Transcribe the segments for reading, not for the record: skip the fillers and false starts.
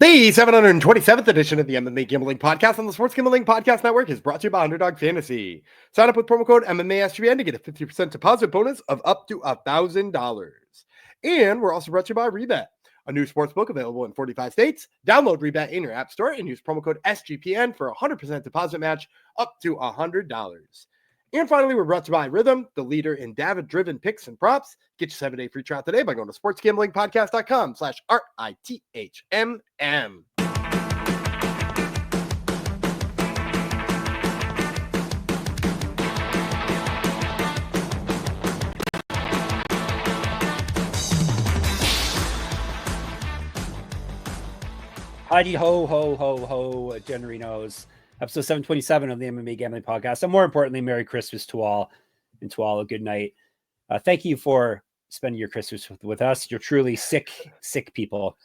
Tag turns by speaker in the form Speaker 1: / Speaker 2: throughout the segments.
Speaker 1: The 727th edition of the MMA Gambling Podcast on the Sports Gambling Podcast Network is brought to you by Underdog Fantasy. Sign up with promo code MMASGPN to get a 50% deposit bonus of up to $1,000. And we're also brought to you by Rebet, a new sports book available in 45 states. Download Rebet in your app store and use promo code SGPN for a 100% deposit match up to $100. And finally, we're brought to you by Rhythm, the leader in data-driven picks and props. Get your 7-day free trial today by going to sportsgamblingpodcast.com/RITHMM.
Speaker 2: Heidi ho, ho, ho, ho, Generinos. Episode 727 of the MMA Gambling Podcast. And more importantly, Merry Christmas to all, and to all a good night. Thank you for spending your Christmas with us. You're truly sick people.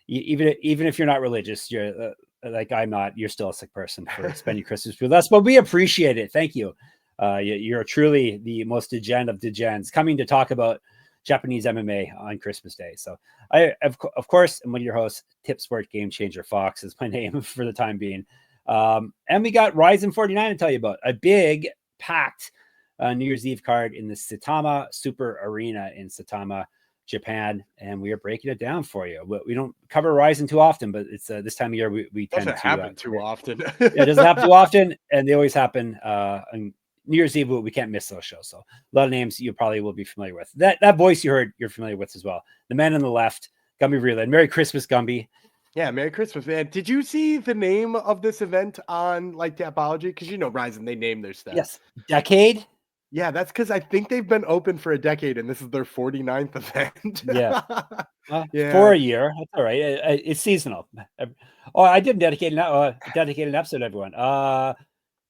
Speaker 2: Even if you're not religious, you're like I'm not, you're still a sick person for spending Christmas with us, but we appreciate it. Thank you. You're truly the most degen of degens coming to talk about Japanese MMA on Christmas Day. So I, of course, am one of your hosts. Tip Sport Game Changer Fox is my name for the time being. And we got RIZIN 49 to tell you about, a big packed New Year's Eve card in the Saitama Super Arena in Saitama, Japan. And we are breaking it down for you. We don't cover RIZIN too often, but it's this time of year we tend to
Speaker 1: happen too often.
Speaker 2: It doesn't happen too often, and they always happen on New Year's Eve. We can't miss those shows. So a lot of names you probably will be familiar with. That voice you heard, you're familiar with as well. The man on the left, Gumby Reland. Merry Christmas, Gumby.
Speaker 1: Yeah, Merry Christmas, man. Did you see the name of this event on like Tapology? Because you know RIZIN, they name their stuff.
Speaker 2: Yes. Decade?
Speaker 1: Yeah, that's because I think they've been open for a decade and this is their 49th event.
Speaker 2: Yeah.
Speaker 1: Yeah.
Speaker 2: For a year. That's all right. It's seasonal. Oh, I did dedicate an episode, everyone.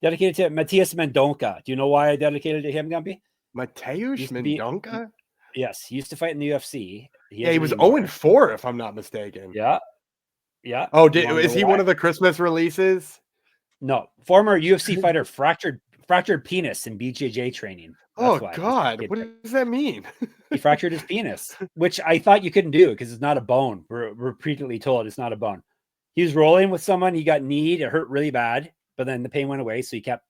Speaker 2: Dedicated to Matias Mendonca. Do you know why I dedicated to him, Gumby?
Speaker 1: Mateusz Mendonca?
Speaker 2: Yes, he used to fight in the UFC.
Speaker 1: He was 0-4, if I'm not mistaken.
Speaker 2: Yeah.
Speaker 1: Oh, is he one of the Christmas releases?
Speaker 2: No, former UFC fighter fractured penis in BJJ training.
Speaker 1: That's God, what does that mean?
Speaker 2: He fractured his penis, which I thought you couldn't do because it's not a bone. We're repeatedly told it's not a bone. He was rolling with someone. He got kneed. It hurt really bad, but then the pain went away. So he kept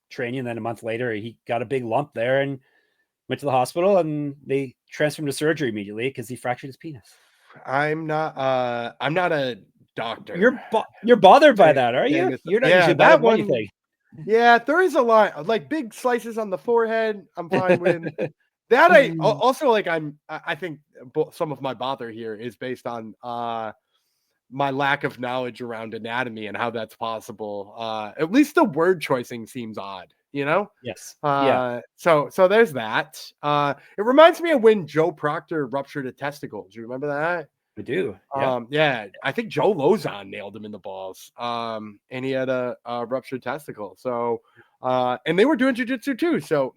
Speaker 2: training. And then a month later, he got a big lump there and went to the hospital, and they transferred him to surgery immediately because he fractured his penis.
Speaker 1: I'm not a doctor.
Speaker 2: You're bothered by that, are you? You're not usually bad at anything.
Speaker 1: Yeah, there is a lot like big slices on the forehead. I'm fine with that. I also like. I think some of my bother here is based on my lack of knowledge around anatomy and how that's possible. At least the word choicing seems odd. You know?
Speaker 2: Yes.
Speaker 1: So there's that. It reminds me of when Joe Proctor ruptured a testicle. Do you remember that?
Speaker 2: I do.
Speaker 1: Yeah. I think Joe Lozon nailed him in the balls. And he had a ruptured testicle. So, and they were doing jiu-jitsu too. So,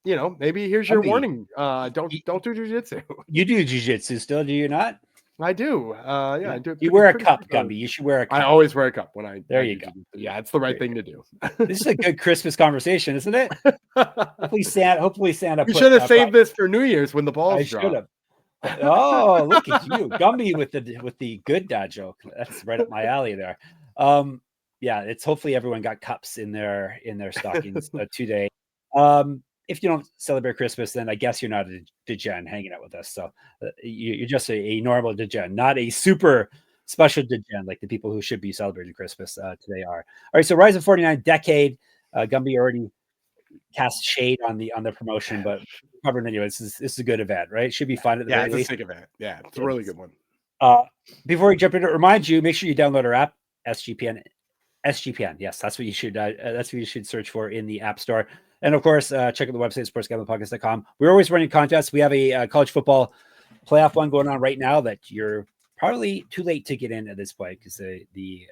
Speaker 1: you know, maybe here's your warning. Don't do jiu-jitsu.
Speaker 2: You do jiu-jitsu still, do you not?
Speaker 1: I do. I do.
Speaker 2: You wear a cup, Gumby. You should wear a cup.
Speaker 1: I always wear a cup when I.
Speaker 2: There you go.
Speaker 1: Yeah, it's the right thing to do.
Speaker 2: This is a good Christmas conversation, isn't it? Hopefully Santa.
Speaker 1: You should have saved this for New Year's when the balls drop. I should have.
Speaker 2: Oh, look at you, Gumby, with the good dad joke. That's right up my alley there. Yeah, it's hopefully everyone got cups in their stockings today. If you don't celebrate Christmas, then I guess you're not a degen hanging out with us. So you're just a normal degen, not a super special degen like the people who should be celebrating Christmas today are. All right, so RIZIN 49 decade. Gumby already cast shade on the promotion, but covered anyway. This is a good event, right? It should be fun at the very least.
Speaker 1: It's a sick event. Yeah, it's a really good one.
Speaker 2: Before we jump into it, remind you, make sure you download our app, SGPN. Yes, that's what you should. That's what you should search for in the App Store. And of course, check out the website, sportsgamblingpodcast.com. We're always running contests. We have a college football playoff one going on right now that you're probably too late to get in at this point because the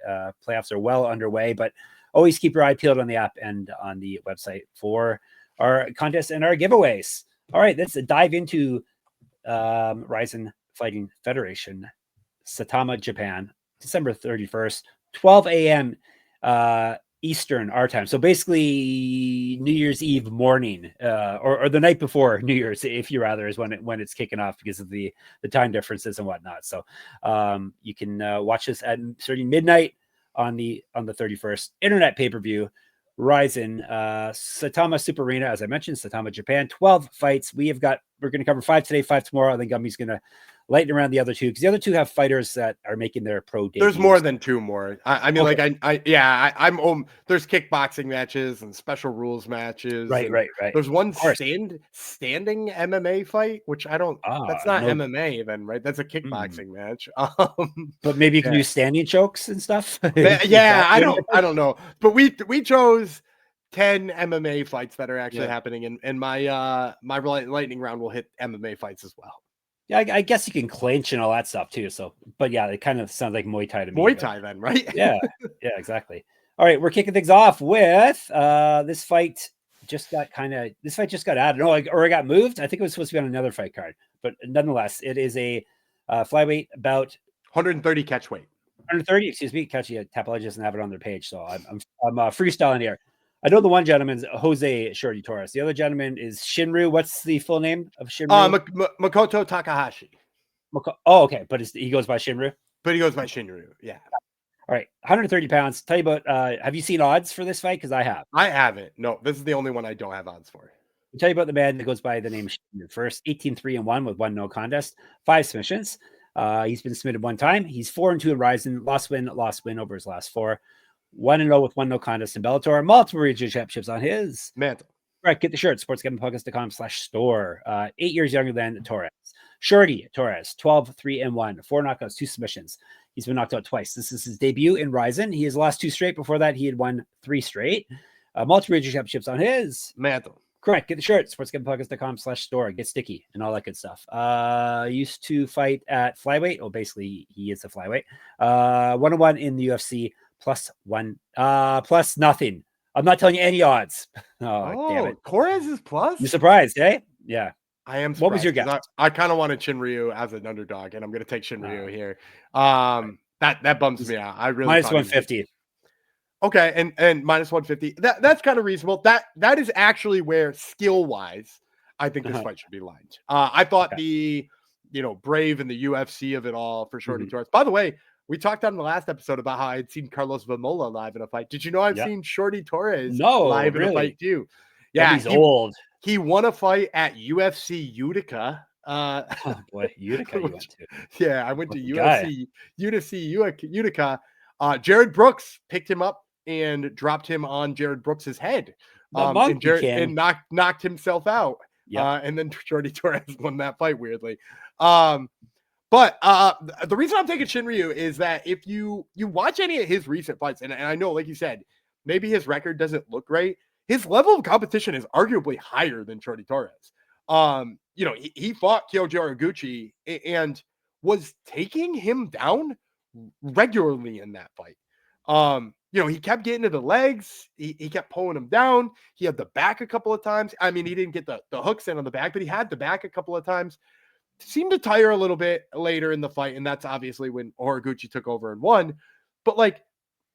Speaker 2: playoffs are well underway. But always keep your eye peeled on the app and on the website for our contests and our giveaways. All right, let's dive into RIZIN Fighting Federation, Saitama, Japan, December 31st, 12 a.m. Eastern our time. So basically New Year's Eve morning, or the night before New Year's, if you rather, is when it's kicking off because of the time differences and whatnot. So you can watch this at starting midnight on the 31st. Internet pay-per-view. RIZIN, Saitama Super Arena, as I mentioned, Saitama, Japan, 12 fights. We're going to cover 5 today, 5 tomorrow. I think Gumby's going to lighten around the other 2 because the other 2 have fighters that are making their pro debuts.
Speaker 1: There's more than 2 more. I mean,
Speaker 2: okay.
Speaker 1: I'm there's kickboxing matches and special rules matches.
Speaker 2: Right.
Speaker 1: There's one standing MMA fight, which I don't. That's not MMA then, right? That's a kickboxing match.
Speaker 2: But maybe you can do standing chokes and stuff.
Speaker 1: I don't know. But we chose 10 MMA fights that are actually happening, and my lightning round will hit MMA fights as well.
Speaker 2: Yeah, I guess you can clinch and all that stuff too. So, but yeah, it kind of sounds like Muay Thai to me.
Speaker 1: Muay Thai then, right?
Speaker 2: yeah, exactly. All right, we're kicking things off with this fight just got added. No, or it got moved. I think it was supposed to be on another fight card, but nonetheless, it is a flyweight bout.
Speaker 1: 130 catch weight.
Speaker 2: 130, excuse me. Kachi Tapology doesn't have it on their page, so I'm freestyling here. I know the one gentleman's Jose Shorty Torres. The other gentleman is Shinryu. What's the full name of Shinryu?
Speaker 1: Makoto Takahashi.
Speaker 2: Oh, okay. But he goes by Shinryu?
Speaker 1: But he goes by Shinryu, yeah.
Speaker 2: All right. 130 pounds. Tell you about, have you seen odds for this fight? Because I have.
Speaker 1: I haven't. No, this is the only one I don't have odds for.
Speaker 2: I'll tell you about the man that goes by the name Shinryu first. 18-3-1 with 1 no contest. 5 submissions. He's been submitted 1 time. He's 4-2 in RIZIN. Lost win over his last 4. 1-0 with 1 no contest in Bellator. Multiple regional championships on his
Speaker 1: mantle.
Speaker 2: Right, get the shirt. sportsgamblingpodcast.com/store. 8 years younger than Torres. Shorty Torres, 12-3-1, 4 knockouts, 2 submissions. He's been knocked out twice. This is his debut in RIZIN. He has lost 2 straight. Before that, he had won 3 straight. Multiple regional championships on his
Speaker 1: mantle.
Speaker 2: Correct. Get the shirt. sportsgamblingpodcast.com/store. Get sticky and all that good stuff. Used to fight at flyweight. Oh, basically, he is a flyweight. 1-1 in the UFC. +1, +nothing. I'm not telling you any odds. Oh, damn it.
Speaker 1: Torres is plus?
Speaker 2: You're surprised, eh? Yeah.
Speaker 1: I am surprised.
Speaker 2: What was your guess?
Speaker 1: I kind of wanted Shinryu as an underdog, and I'm going to take Shinryu here. That bums me out. I really
Speaker 2: -150.
Speaker 1: Okay, and -150. That's kind of reasonable. That is actually where skill-wise, I think this fight should be lined. I thought the Brave and the UFC of it all for Shorty Torres. By the way, we talked on the last episode about how I had seen Carlos Vamola live in a fight. Did you know I've seen Shorty Torres live in a fight too? Yeah,
Speaker 2: he's old.
Speaker 1: He won a fight at UFC Utica.
Speaker 2: Oh boy, Utica you went to.
Speaker 1: Yeah, I went to UFC Utica. Jared Brooks picked him up and dropped him on Jared Brooks's head. And knocked himself out. And then Shorty Torres won that fight weirdly. But the reason I'm taking Shinryu is that if you watch any of his recent fights, and I know, like you said, maybe his record doesn't look great. His level of competition is arguably higher than Shorty Torres. He fought Kyoji Horiguchi and was taking him down regularly in that fight. He kept getting to the legs. He kept pulling him down. He had the back a couple of times. I mean, he didn't get the hooks in on the back, but he had the back a couple of times. Seemed to tire a little bit later in the fight, and that's obviously when Horiguchi took over and won. But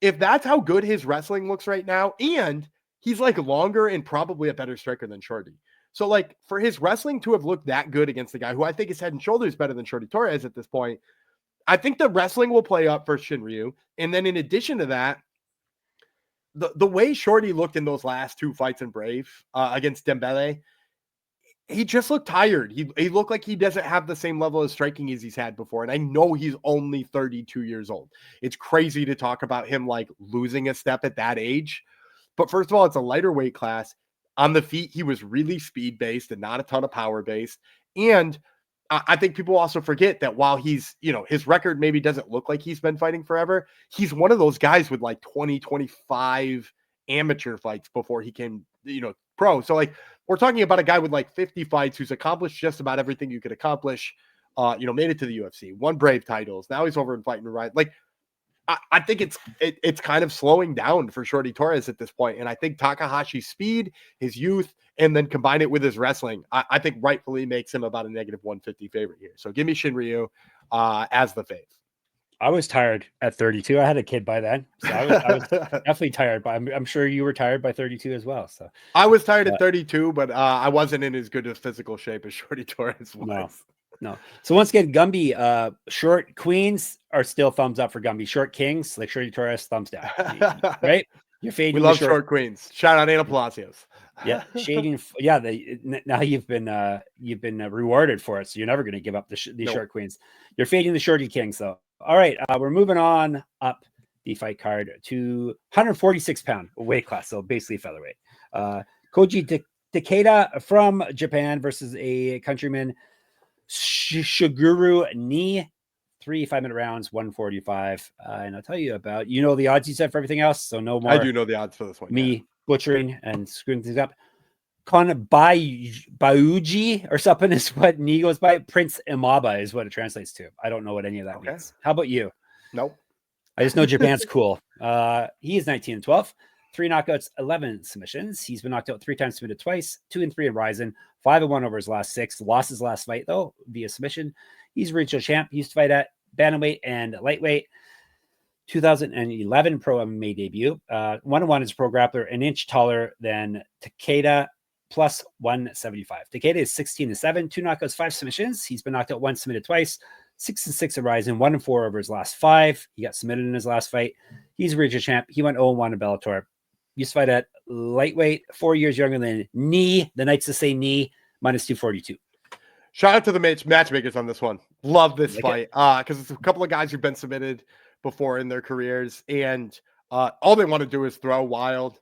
Speaker 1: if that's how good his wrestling looks right now, and he's longer and probably a better striker than Shorty. So for his wrestling to have looked that good against the guy who I think is head and shoulders better than Shorty Torres at this point, I think the wrestling will play up for Shinryu. And then in addition to that, the way Shorty looked in those last 2 fights in Brave against Dembele, he just looked tired. He looked like he doesn't have the same level of striking as he's had before. And I know he's only 32 years old. It's crazy to talk about him losing a step at that age. But first of all, it's a lighter weight class. On the feet, he was really speed-based and not a ton of power-based. And I think people also forget that while he's, his record maybe doesn't look like he's been fighting forever, he's one of those guys with 20, 25 amateur fights before he came, pro. So we're talking about a guy with 50 fights who's accomplished just about everything you could accomplish, made it to the UFC, won Brave titles. Now he's over and fighting right. I think it's kind of slowing down for Shorty Torres at this point. And I think Takahashi's speed, his youth, and then combine it with his wrestling, I think rightfully makes him about a -150 favorite here. So give me Shinryu as the fave.
Speaker 2: I was tired at 32. I had a kid by then, so I was definitely tired. But I'm sure you were tired by 32 as well. So
Speaker 1: I was tired at 32, but I wasn't in as good a physical shape as Shorty Torres was.
Speaker 2: No. So once again, Gumby, short queens are still thumbs up for Gumby. Short kings, like Shorty Torres, thumbs down. Right? You're fading.
Speaker 1: We love short queens. Shout out Anna Palacios.
Speaker 2: Yeah, shading. Yeah, now you've been rewarded for it, so you're never going to give up the short queens. You're fading the shorty kings, though. All right, we're moving on up the fight card to 146-pound weight class, so basically featherweight. Koji Takeda from Japan versus a countryman, Suguru Ni. 3 5-minute rounds, 145. And I'll tell you about, the odds you said for everything else, so no more.
Speaker 1: I do know the odds for this one.
Speaker 2: Me butchering and screwing things up. Bauji or something is what Ni goes by. Prince Imaba is what it translates to. I don't know what any of that means. How about you?
Speaker 1: Nope.
Speaker 2: I just know Japan's cool. He is 19-12, 3 knockouts, 11 submissions. He's been knocked out 3 times, submitted twice, 2-3 in RIZIN, 5-1 over his last 6. Lost his last fight though via submission. He's regional champ. He used to fight at bantamweight and lightweight. 2011 pro MMA debut. 1-1 is pro grappler, an inch taller than Takeda, plus 175. Takeda is 16-7, 2 knockouts, 5 submissions. He's been knocked out 1, submitted twice, 6-6 at RIZIN, 1-4 over his last 5. He got submitted in his last fight. He's a regional champ. He went 0-1 in Bellator. Used to fight at lightweight, 4 years younger than Ni. The Knights to say Ni, minus 242.
Speaker 1: Shout out to the matchmakers on this one. Love this fight because it's a couple of guys who've been submitted before in their careers, and all they want to do is throw wild.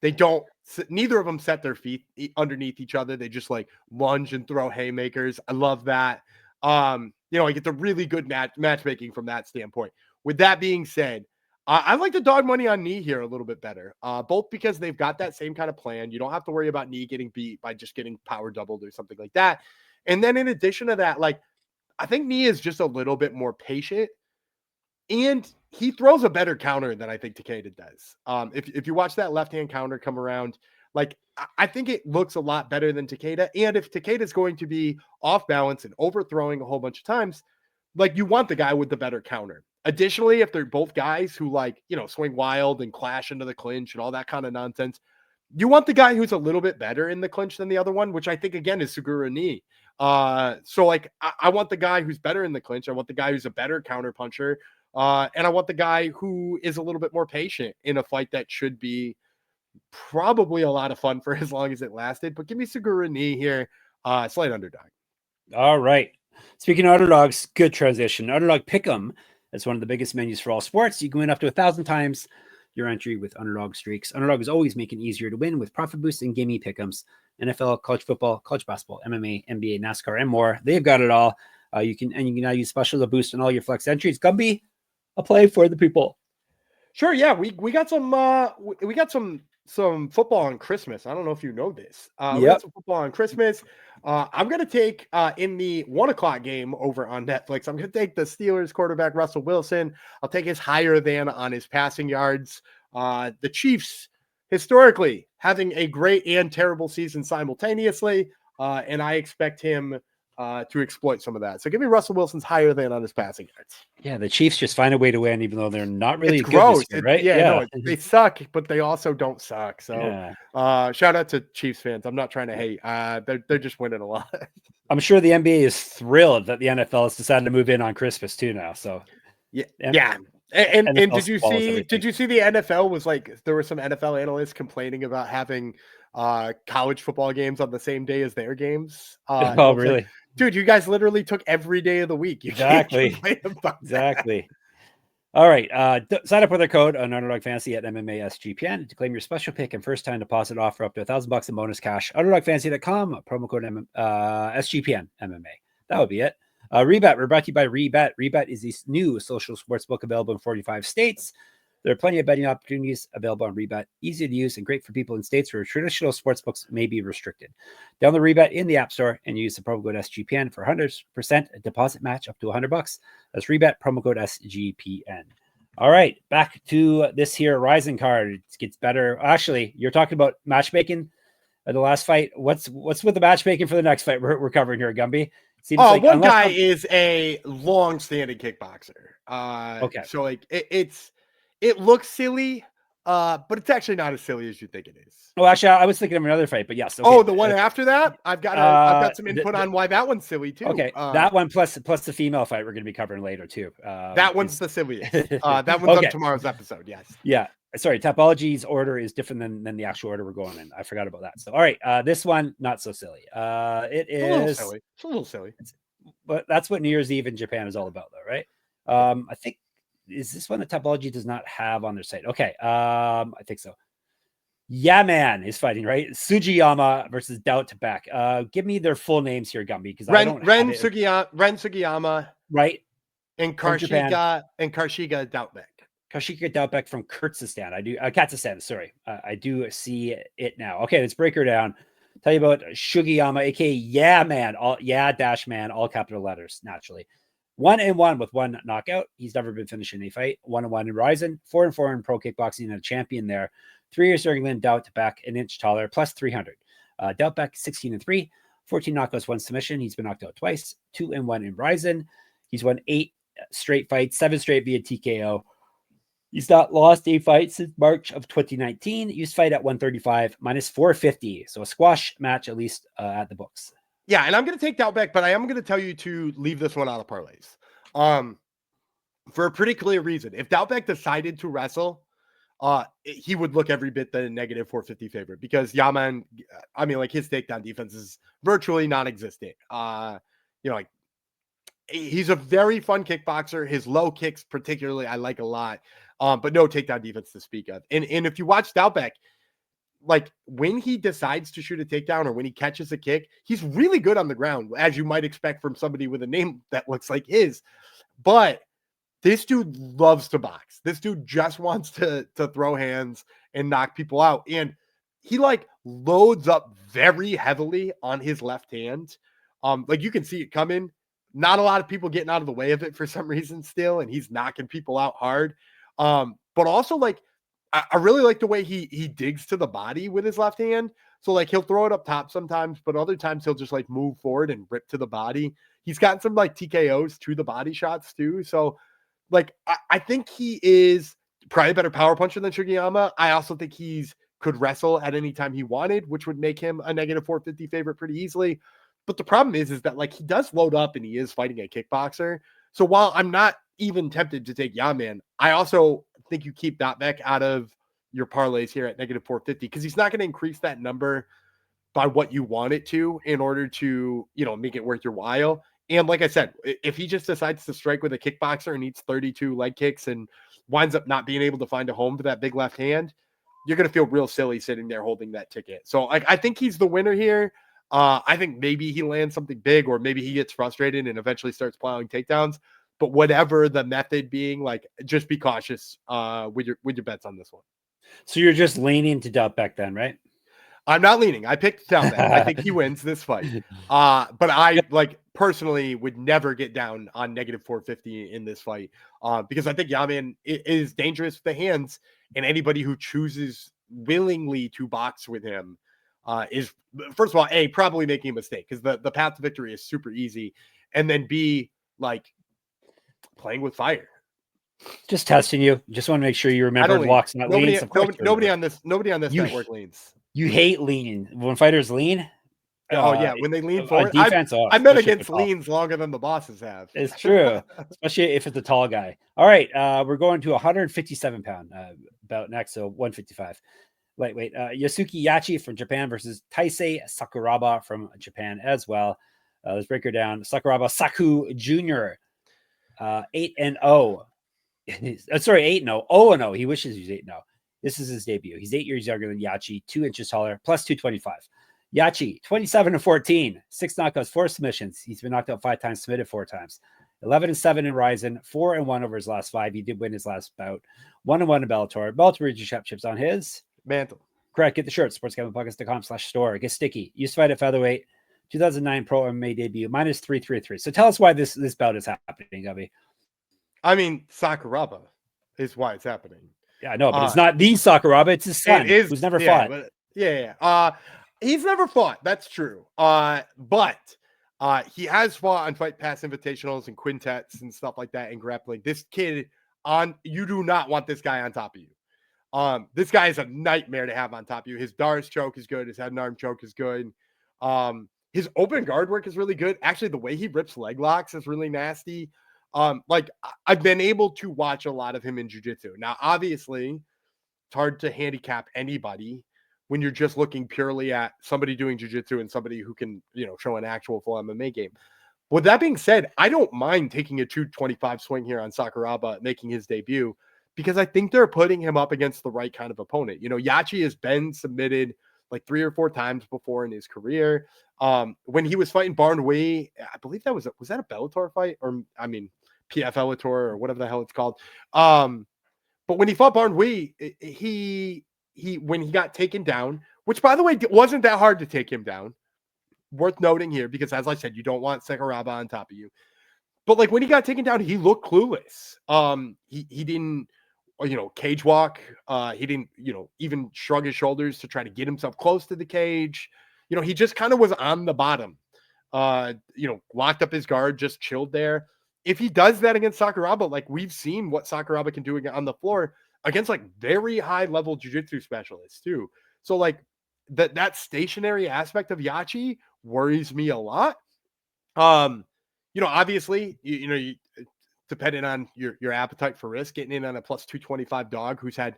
Speaker 1: They don't. Neither of them set their feet underneath each other. They just like lunge and throw haymakers. I love that. I get the really good matchmaking from that standpoint. With that being said, I like the dog money on Ni here a little bit better, both because they've got that same kind of plan. You don't have to worry about Ni getting beat by just getting power doubled or something like that. And then in addition to that, like, I think Ni is just a little bit more patient, and he throws a better counter than I think Takeda does. If you watch that left-hand counter come around, like, I think it looks a lot better than Takeda. And if Takeda is going to be off balance and overthrowing a whole bunch of times, like, you want the guy with the better counter. Additionally, if they're both guys who swing wild and clash into the clinch and all that kind of nonsense, you want the guy who's a little bit better in the clinch than the other one, which I think again is Suguru Ni. So like I want the guy who's better in the clinch. I want the guy who's a better counter puncher. And I want the guy who is a little bit more patient in a fight that should be probably a lot of fun for as long as it lasted. But give me Suguru Ni here, slight underdog.
Speaker 2: All right. Speaking of underdogs, good transition. Underdog Pick'em is one of the biggest menus for all sports. You can win up to 1,000 times your entry with underdog streaks. Underdog is always making it easier to win with profit boosts and gimme pick'ems. NFL, college football, college basketball, MMA, NBA, NASCAR, and more. They've got it all. You can now use special to boost on all your flex entries. Gumby, a play for the people.
Speaker 1: Sure, yeah, we got some football on Christmas. I don't know if you know this. We got some football on Christmas. I'm gonna take in the 1:00 game over on Netflix. I'm gonna take the Steelers quarterback Russell Wilson. I'll take his higher than on his passing yards. The Chiefs historically having a great and terrible season simultaneously, and I expect him to exploit some of that. So give me Russell Wilson's higher than on his passing yards.
Speaker 2: Yeah, the Chiefs just find a way to win, even though they're not really
Speaker 1: good gross.
Speaker 2: This year, right?
Speaker 1: No, they suck, but they also don't suck. So shout out to Chiefs fans. I'm not trying to hate. They're just winning a lot.
Speaker 2: I'm sure the NBA is thrilled that the NFL has decided to move in on Christmas too now. So
Speaker 1: yeah. And did you see the NFL was like, there were some NFL analysts complaining about having college football games on the same day as their games?
Speaker 2: Oh, really?
Speaker 1: Like, dude, you guys literally took every day of the week. You
Speaker 2: exactly. All right. Sign up with our code on Underdog Fantasy at MMA SGPN to claim your special pick and first time deposit offer up to $1,000 in bonus cash. UnderdogFantasy.com, promo code SGPN MMA. That would be it. Rebet, we're brought to you by Rebet. Rebet is this new social sports book available in 45 states. There are plenty of betting opportunities available on Rebet. Easy to use and great for people in states where traditional sports books may be restricted. Download Rebet in the App Store and use the promo code SGPN for 100% deposit match up to $100. That's Rebet, promo code SGPN. All right, back to this here RIZIN card. It gets better. Actually, you're talking about matchmaking at the last fight. What's with the matchmaking for the next fight we're covering here, Gumby? Seems
Speaker 1: Oh,
Speaker 2: like
Speaker 1: one
Speaker 2: unless
Speaker 1: guy
Speaker 2: I'm-
Speaker 1: is a long-standing kickboxer.
Speaker 2: Okay.
Speaker 1: So like it looks silly, but it's actually not as silly as you think it is.
Speaker 2: Oh, actually, I was thinking of another fight, but yes. Okay.
Speaker 1: Oh, the one after that, I've got some input
Speaker 2: the-
Speaker 1: on why that one's silly too.
Speaker 2: Okay, that one plus the female fight we're going to be covering later too.
Speaker 1: That one's the silliest. That one's
Speaker 2: Okay.
Speaker 1: on tomorrow's episode. Yes.
Speaker 2: Yeah. Sorry, Topology's order is different than the actual order we're going in. I forgot about that. So, all right, this one not so silly. It
Speaker 1: It's a little
Speaker 2: is,
Speaker 1: silly. It's a little silly.
Speaker 2: but that's what New Year's Eve in Japan is all about, though, right? I think is this one that Topology does not have on their site. Okay, I think so. Yeah, man is fighting, right? Sugiyama versus Dautbek. Give me their full names here, Gumby, because I don't
Speaker 1: Ren
Speaker 2: have it.
Speaker 1: Sugiyama,
Speaker 2: Right?
Speaker 1: and
Speaker 2: From Japan.
Speaker 1: Karshyga Dautbek.
Speaker 2: Karshyga Dautbek from Kyrgyzstan. I do Kazakhstan. Sorry, I do see it now. Okay, let's break her down. Tell you about Sugiyama, aka Yeah Man, all capital letters. Naturally, 1-1 with one knockout. He's never been finished in a fight. 1-1 in RIZIN, 4-4 in pro kickboxing, and a champion there. 3 years younger than Dautbek, an inch taller, plus 300. Dautbek 16-3, 14 knockouts, 1 submission. He's been knocked out twice. 2-1 in RIZIN. He's won 8 straight fights, 7 straight via TKO. He's not lost a fight since March of 2019. Used fight at 135, minus 450. So a squash match, at least at the books.
Speaker 1: Yeah, and I'm going to take Dautbek, but I am going to tell you to leave this one out of parlays. For a pretty clear reason. If Dautbek decided to wrestle, he would look every bit the negative 450 favorite because Yaman, I mean, like his takedown defense is virtually non-existent. Like he's a very fun kickboxer. His low kicks, particularly, I like a lot. But no takedown defense to speak of. And if you watch Dautbek, like when he decides to shoot a takedown or when he catches a kick, he's really good on the ground, as you might expect from somebody with a name that looks like his. But this dude loves to box. This dude just wants to throw hands and knock people out. And he like loads up very heavily on his left hand. Like you can see it coming. Not a lot of people getting out of the way of it for some reason still. And he's knocking people out hard. But also like, I really like the way he digs to the body with his left hand. So like he'll throw it up top sometimes, but other times he'll just like move forward and rip to the body. He's gotten some like TKOs to the body shots too. So like I think he is probably a better power puncher than Sugiyama. I also think could wrestle at any time he wanted, which would make him a negative 450 favorite pretty easily. But the problem is that like he does load up and he is fighting a kickboxer. So while I'm not even tempted to take Yaman, I also think you keep Dautbek out of your parlays here at negative 450 because he's not going to increase that number by what you want it to in order to, make it worth your while. And like I said, if he just decides to strike with a kickboxer and eats 32 leg kicks and winds up not being able to find a home for that big left hand, you're going to feel real silly sitting there holding that ticket. So I think he's the winner here. I think maybe he lands something big or maybe he gets frustrated and eventually starts plowing takedowns. But whatever the method being, like, just be cautious with your bets on this one.
Speaker 2: So you're just leaning to Dautbek then, right?
Speaker 1: I'm not leaning. I picked Dautbek. I think he wins this fight. But I personally would never get down on negative 450 in this fight because I think Yaman is dangerous with the hands, and anybody who chooses willingly to box with him is, first of all, probably making a mistake because the path to victory is super easy, and then B, like playing with fire.
Speaker 2: Just testing you. Just want to make sure you remember walks, not leans.
Speaker 1: Nobody on this network leans.
Speaker 2: You hate leaning. When fighters lean.
Speaker 1: When they lean forward.
Speaker 2: Defense,
Speaker 1: I've been against leans longer than the bosses have.
Speaker 2: It's true, especially if it's a tall guy. All right, we're going to 157 pound about next, so 155. Lightweight. Yusuke Yachi from Japan versus Taisei Sakuraba from Japan as well. Let's break her down. Sakuraba Saku Jr. 8-0. Sorry, 8-0. 0-0. He wishes he was 8-0. This is his debut. He's 8 years younger than Yachi, 2 inches taller, plus 225. Yachi, 27-14, 6 knockouts, 4 submissions. He's been knocked out 5 times, submitted 4 times. 11-7 in RIZIN, 4-1 over his last 5. He did win his last bout. 1-1 in Bellator. Bellator Region Championships on his
Speaker 1: mantle.
Speaker 2: Correct. Get the shirt. sportsgamblingpodcast.com/store. Get sticky. Used to fight at featherweight. 2009 pro MMA debut. Minus 333. So tell us why this bout is happening, Gubby.
Speaker 1: I mean, Sakuraba is why it's happening.
Speaker 2: Yeah, I know, but it's not the Sakuraba. It's his son, who's never fought.
Speaker 1: He's never fought. That's true. But He has fought on Fight Pass invitationals and quintets and stuff like that in grappling. This kid you do not want this guy on top of you. This guy is a nightmare to have on top of you. His Dars choke is good. His head and arm choke is good. His open guard work is really good. Actually, the way he rips leg locks is really nasty. Like I've been able to watch a lot of him in jiu-jitsu. Now, obviously, it's hard to handicap anybody when you're just looking purely at somebody doing jiu-jitsu and somebody who can, show an actual full MMA game. With that being said, I don't mind taking a 225 swing here on Sakuraba making his debut, because I think they're putting him up against the right kind of opponent. Yachi has been submitted like 3 or 4 times before in his career. When he was fighting Barn Wei, I believe was that a Bellator fight? Or PF Bellator or whatever the hell it's called. But when he fought Barn Wei, he when he got taken down, which by the way wasn't that hard to take him down, worth noting here, because as I said, you don't want Sakuraba on top of you. But like when he got taken down, he looked clueless. He didn't, cage walk. He didn't, even shrug his shoulders to try to get himself close to the cage. He just kind of was on the bottom. Locked up his guard, just chilled there. If he does that against Sakuraba, like we've seen what Sakuraba can do on the floor against like very high level jiu-jitsu specialists too. So like that stationary aspect of Yachi worries me a lot. Obviously, depending on your appetite for risk, getting in on a plus 225 dog who's had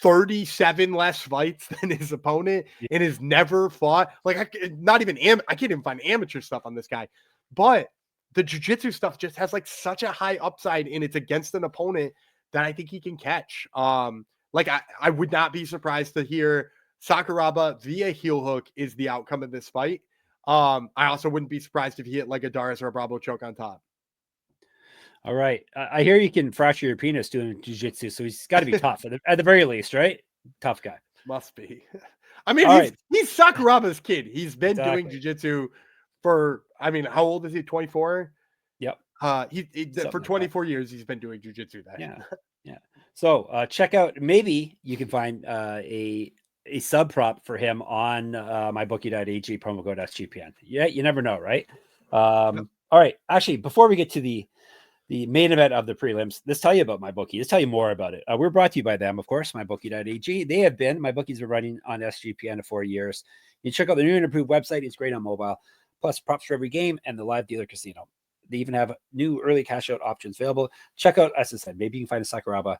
Speaker 1: 37 less fights than his opponent and has never fought. Like I can't even find amateur stuff on this guy, but the jiu-jitsu stuff just has like such a high upside, and it's against an opponent that I think he can catch. Like I would not be surprised to hear Sakuraba via heel hook is the outcome of this fight. I also wouldn't be surprised if he hit like a Dars or a Bravo choke on top.
Speaker 2: All right. I hear you can fracture your penis doing jiu-jitsu, so he's got to be tough at the very least, right? Tough guy.
Speaker 1: Must be. I mean, he's Sakuraba's kid. He's been doing jiu-jitsu for, how old is he? 24?
Speaker 2: Yep.
Speaker 1: For 24 years, he's been doing jiu-jitsu.
Speaker 2: Yeah. So check out, maybe you can find a sub prop for him on mybookie.ag promo code SGPN. Yeah, you never know, right? All right. Actually, before we get to the main event of the prelims, let's tell you about MyBookie. Let's tell you more about it. We're brought to you by them, of course, mybookie.ag. MyBookie's been running on SGPN for 4 years. You check out the new and improved website. It's great on mobile. Plus props for every game and the live dealer casino. They even have new early cash out options available. Check out, as I said, maybe you can find a Sakuraba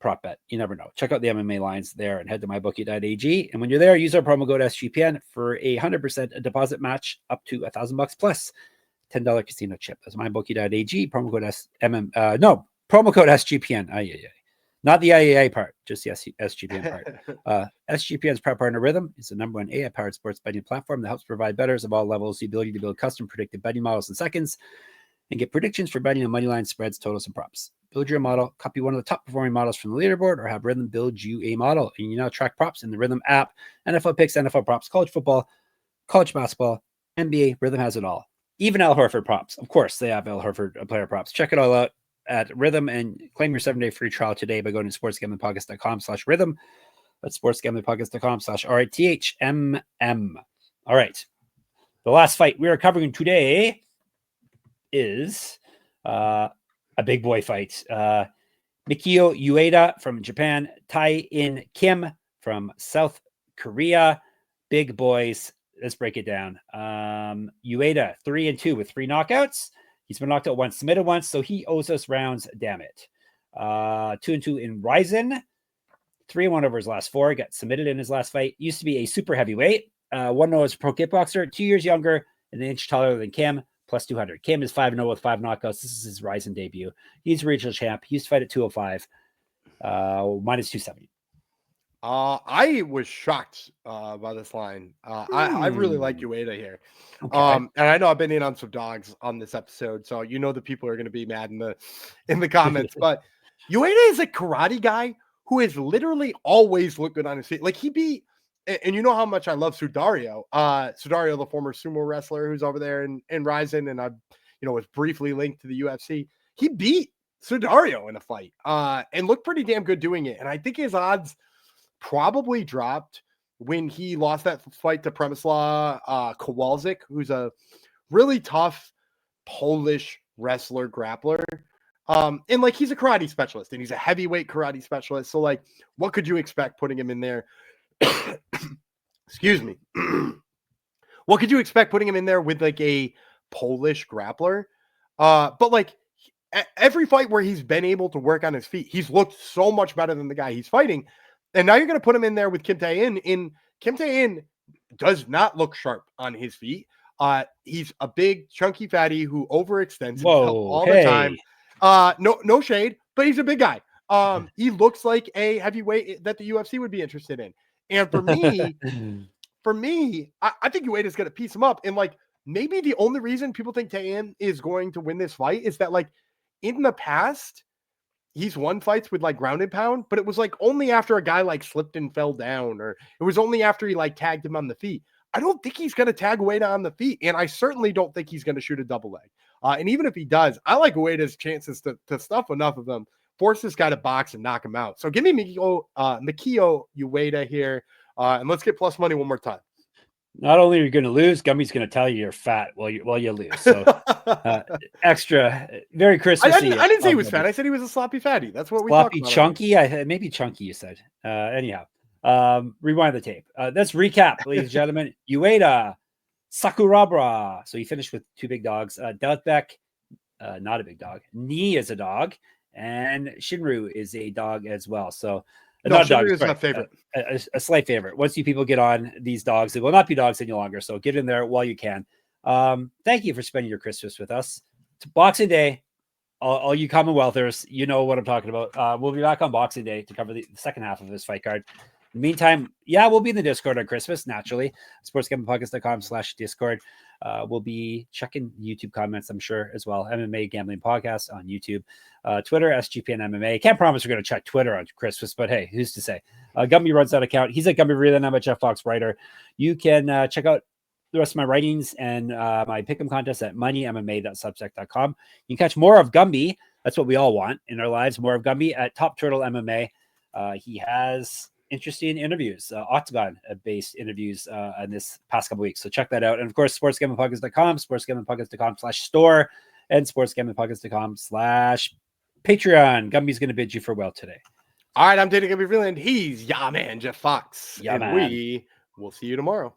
Speaker 2: prop bet. You never know. Check out the MMA lines there and head to mybookie.ag. And when you're there, use our promo code SGPN for a 100% deposit match up to $1,000 plus $10 casino chip. That's mybookie.ag. Promo code SGPN. Not the IAI part, just the SGPN part. SGPN's proud partner RIZIN is the #1 AI-powered sports betting platform that helps provide bettors of all levels the ability to build custom predictive betting models in seconds and get predictions for betting on money lines, spreads, totals, and props. Build your model, copy one of the top performing models from the leaderboard, or have RIZIN build you a model. And you now track props in the RIZIN app, NFL picks, NFL props, college football, college basketball, NBA. RIZIN has it all. Even Al Horford props. Of course, they have Al Horford player props. Check it all out at RIZIN and claim your 7-day free trial today by going to sportsgamblingpodcast.com/RIZIN. That's sportsgamblingpodcast.com/RITHMM. All right. The last fight we are covering today is a big boy fight. Mikio Ueda from Japan, Tae In Kim from South Korea. Big boys. Let's break it down. Ueda 3-2 with 3 knockouts. He's been knocked out once, submitted once, so he owes us rounds. Damn it. 2-2 in RIZIN. 3-1 over his last 4. Got submitted in his last fight. Used to be a super heavyweight. 1-0 as a pro kickboxer. 2 years younger and an inch taller than Kim. Plus 200. Kim is 5-0 with 5 knockouts. This is his RIZIN debut. He's a regional champ. He used to fight at 205. Minus 270.
Speaker 1: I was shocked by this line. I really like Ueda here.
Speaker 2: Okay.
Speaker 1: And I know I've been in on some dogs on this episode, so the people are going to be mad in the comments. But Ueda is a karate guy who has literally always looked good on his feet. Like he beat, and you know how much I love Sudario. Sudario, the former sumo wrestler who's over there in RIZIN, and I was briefly linked to the UFC. He beat Sudario in a fight and looked pretty damn good doing it. And I think his odds probably dropped when he lost that fight to Przemysław Kowalczyk, who's a really tough Polish wrestler grappler. And like he's a karate specialist and he's a heavyweight karate specialist. So like, what could you expect putting him in there? Excuse me. What could you expect putting him in there with like a Polish grappler? But like every fight where he's been able to work on his feet, he's looked so much better than the guy he's fighting. And now you're going to put him in there with Kim Tae In. Kim Tae In does not look sharp on his feet. He's a big, chunky fatty who overextends himself all the time. No shade, but he's a big guy. He looks like a heavyweight that the UFC would be interested in. And for me, I think Ueda's going to piece him up. And like, maybe the only reason people think Tae In is going to win this fight is that like in the past, he's won fights with like ground and pound, but it was like only after a guy like slipped and fell down, or it was only after he like tagged him on the feet. I don't think he's going to tag Ueda on the feet, and I certainly don't think he's going to shoot a double leg. And even if he does, I like Ueda's chances to stuff enough of them, force this guy to box and knock him out. So give me Mikio Ueda here, and let's get plus money one more time.
Speaker 2: Not only are you going to lose, Gumby's going to tell you you're fat while you lose. So extra, very Christmassy.
Speaker 1: I didn't say he was fat. I said he was a sloppy fatty. That's what we
Speaker 2: sloppy,
Speaker 1: talked about.
Speaker 2: Chunky. Maybe chunky. You said. Anyhow, rewind the tape. Let's recap, ladies and gentlemen. Ueda, Sakuraba. So he finished with 2 big dogs. Dautbek, not a big dog. Ni is a dog, and Shinryu is a dog as well. So.
Speaker 1: No, Shinryu is my favorite.
Speaker 2: A slight favorite. Once you people get on these dogs, they will not be dogs any longer. So get in there while you can. Thank you for spending your Christmas with us. It's Boxing Day. All you Commonwealthers, you know what I'm talking about. We'll be back on Boxing Day to cover the second half of this fight card. In the meantime, we'll be in the Discord on Christmas, naturally. sportsgamblingpodcast.com/Discord. We'll be checking YouTube comments, I'm sure, as well. MMA Gambling Podcast on YouTube. Twitter, SGPN MMA. Can't promise we're going to check Twitter on Christmas, but hey, who's to say? Gumby runs that account. He's at Gumby Reelan. I'm a Jeff Fox writer. You can check out the rest of my writings and my pick'em contest at moneymma.substack.com. You can catch more of Gumby. That's what we all want in our lives. More of Gumby at Top Turtle MMA. He has interesting interviews, Octagon-based interviews in this past couple weeks. So check that out. And of course, sportsgamblingpodcast.com, sportsgamblingpodcast.com/store, and sportsgamblingpodcast.com/Patreon. Gumby's going to bid you farewell today.
Speaker 1: All right, I'm David Gumby Freeland. He's man Jeff Fox.
Speaker 2: Yeah,
Speaker 1: and
Speaker 2: man.
Speaker 1: We will see you tomorrow.